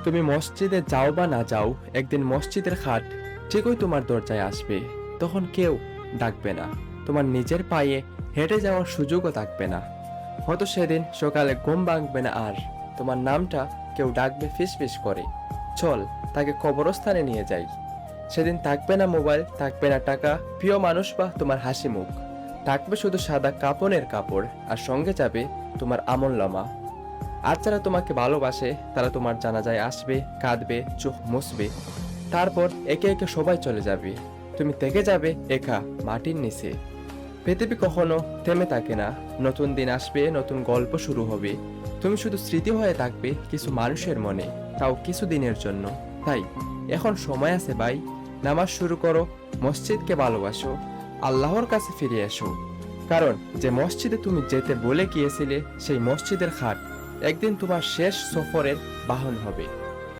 তুমি মসজিদে যাও বা না যাও, একদিন মসজিদের খাট ঠিকই তোমার দরজায় আসবে। তখন কেউ ডাকবে না, তোমার নিজের পায়ে হেঁটে যাওয়ার সুযোগও থাকবে না। হয়তো সেদিন সকালে ঘুম ভাঙবে না, আর তোমার নামটা কেউ ডাকবে ফিস ফিস করে, চল তাকে কবরস্থানে নিয়ে যাই। সেদিন থাকবে না মোবাইল, থাকবে না টাকা, প্রিয় মানুষ বা তোমার হাসি মুখ। থাকবে শুধু সাদা কাপড়ের কাপড়, আর সঙ্গে যাবে তোমার আমলনামা। আর যারা তোমাকে ভালোবাসে তারা তোমার জানাজায় আসবে, কাঁদবে, চোখ মুছবে। তারপর একে একে সবাই চলে যাবে, তুমি থেকে যাবে একা মাটির নিচে। পৃথিবী কখনো থেমে থাকে না, নতুন দিন আসবে, নতুন গল্প শুরু হবে। তুমি শুধু স্মৃতি হয়ে থাকবে কিছু মানুষের মনে, তাও কিছু দিনের জন্য। তাই এখন সময় আছে ভাই, নামাজ শুরু করো, মসজিদকে ভালোবাসো, আল্লাহর কাছে ফিরে এসো। কারণ যে মসজিদে তুমি যেতে বলে গিয়েছিলে সেই মসজিদের খাট একদিন তোমার শেষ সফরের বাহন হবে।